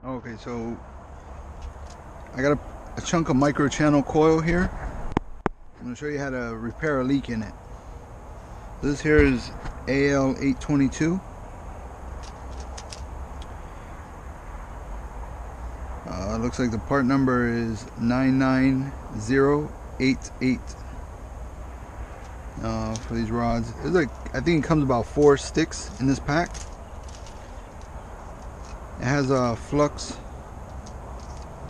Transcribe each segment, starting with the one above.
Okay, so I got a chunk of micro channel coil here. I'm going to show you how to repair a leak in it. This here is AL822. Looks like the part number is 99088. For these rods, it's like, I think it comes about 4 sticks in this pack. It has a flux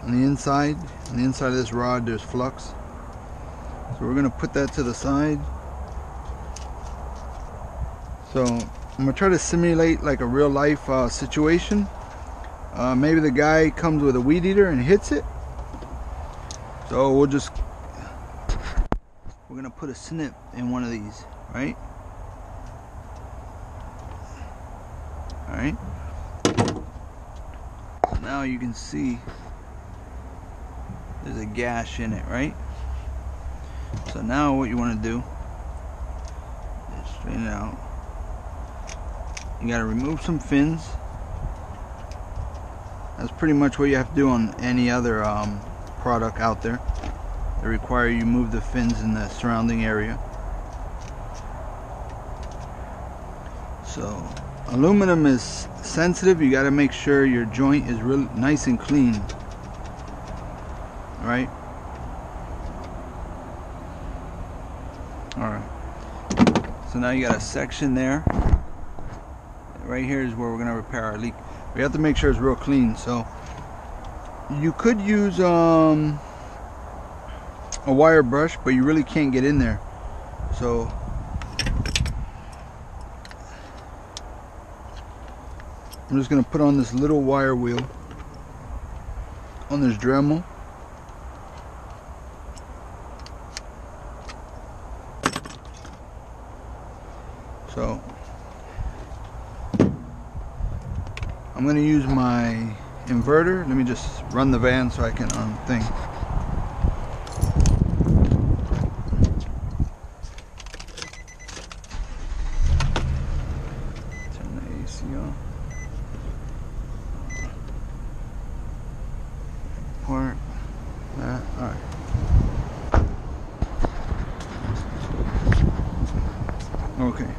on the inside. On the inside of this rod, there's flux. So we're gonna put that to the side. So I'm gonna try to simulate like a real life situation. Maybe the guy comes with a weed eater and hits it. So we're gonna put a snip in one of these, right? All right. So now you can see there's a gash in it, right? So now what you want to do is straighten it out. You got to remove some fins. That's pretty much what you have to do on any other product out there. They require you move the fins in the surrounding area. So aluminum is sensitive. You got to make sure your joint is really nice and clean. All right. All right. So now you got a section there. Right here is where we're gonna repair our leak. We have to make sure it's real clean. So you could use a wire brush, but you really can't get in there. So I'm just gonna put on this little wire wheel on this Dremel. So I'm going to use my inverter. Let me just run the van so I can thing. Turn the AC on. Part that. All right. Okay.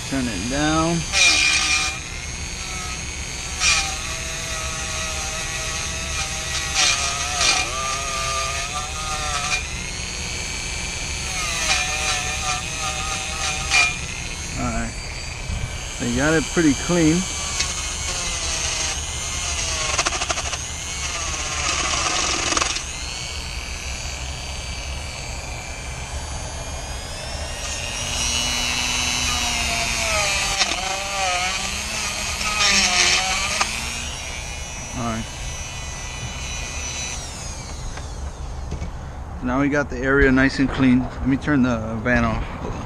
Turn it down. Alright. They got it pretty clean. Alright. Now we got the area nice and clean. Let me turn the van off. Hold on.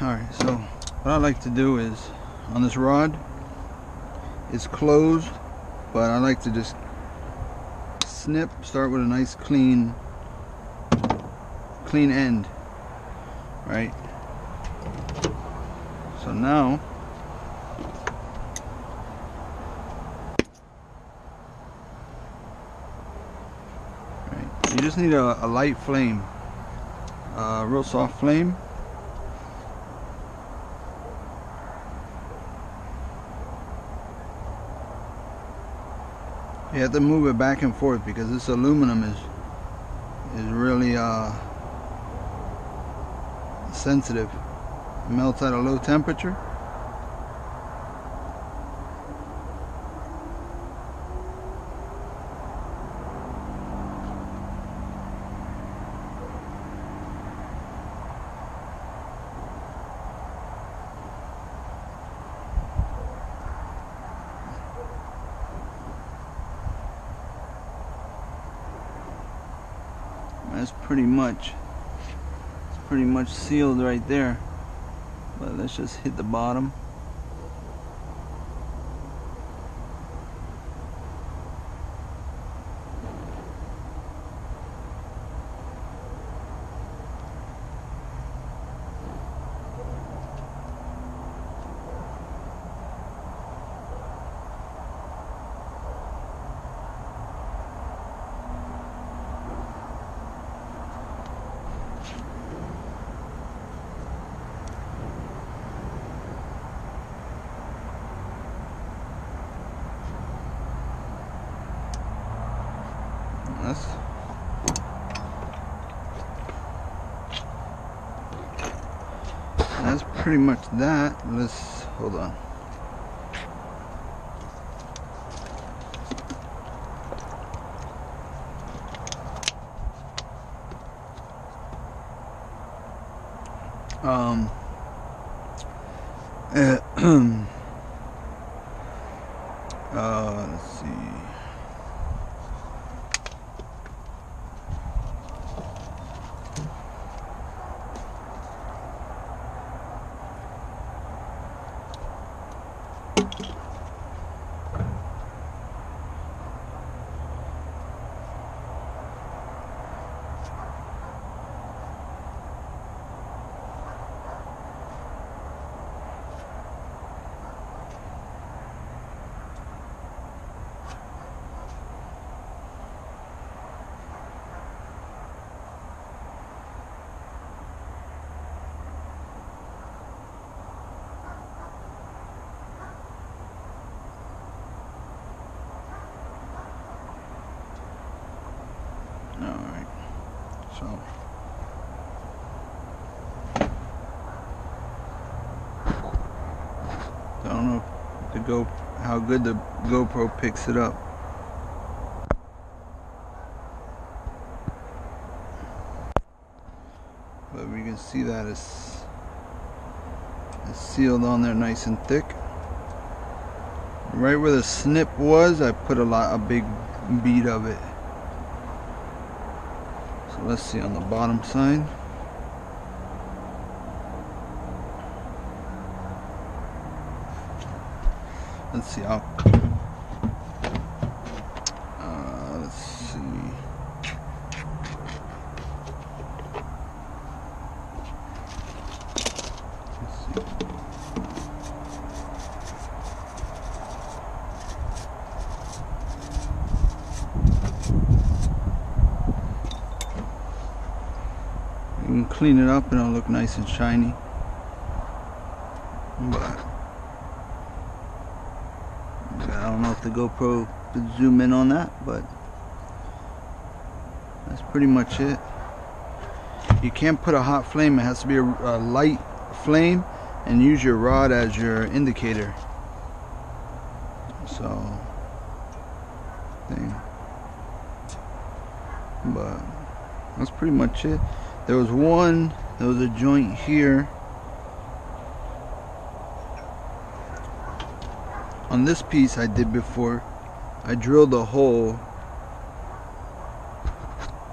Alright, so what I like to do is on this rod, it's closed, but I like to just snip, start with a nice clean clean end, right? So now you just need a light flame, a real soft flame. You have to move it back and forth because this aluminum is really sensitive. It melts at a low temperature. That's pretty much sealed right there, but let's just hit the bottom. That's pretty much that. Let's hold on. Let's see. Alright, so I don't know if how good the GoPro picks it up. But we can see that it's sealed on there nice and thick. Right where the snip was, I put a big bead of it. So let's see on the bottom side. Let's see how. Let's see. You can clean it up and it'll look nice and shiny. But I don't know if the GoPro could zoom in on that, but that's pretty much it. You can't put a hot flame, it has to be a light flame, and use your rod as your indicator. So, but that's pretty much it. There was a joint here. On this piece I did before, I drilled a hole.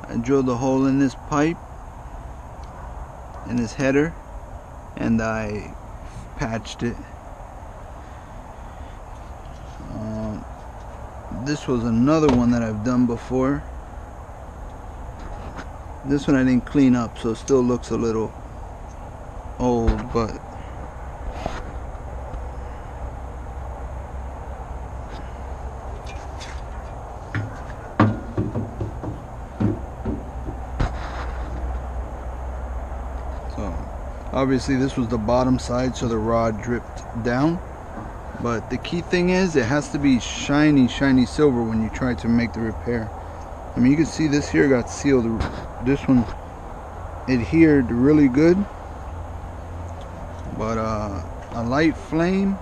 I drilled a hole in this pipe, in this header, and I patched it. This was another one that I've done before. This one I didn't clean up, so it still looks a little old, but so obviously this was the bottom side, so the rod dripped down. But the key thing is it has to be shiny silver when you try to make the repair. I mean, you can see this here got sealed. This one adhered really good, but a light flame,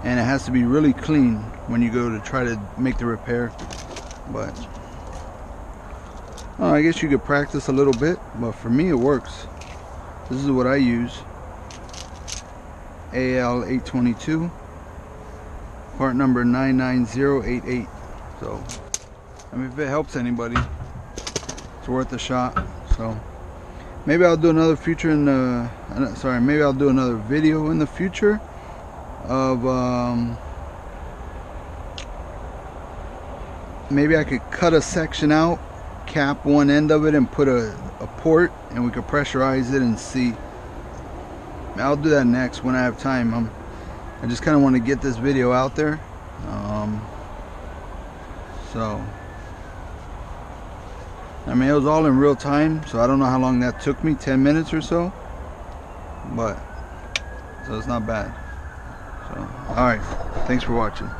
and it has to be really clean when you go to try to make the repair. But I guess you could practice a little bit, but for me it works. This is what I use. AL 822, part number 99088. So I mean, if it helps anybody, it's worth a shot. So maybe I'll do another maybe I'll do another video in the future of maybe I could cut a section out, cap one end of it, and put a port, and we could pressurize it and see. I'll do that next when I have time. I just kind of want to get this video out there. So I mean, it was all in real time, so I don't know how long that took me, 10 minutes or so, but so it's not bad. So alright, thanks for watching.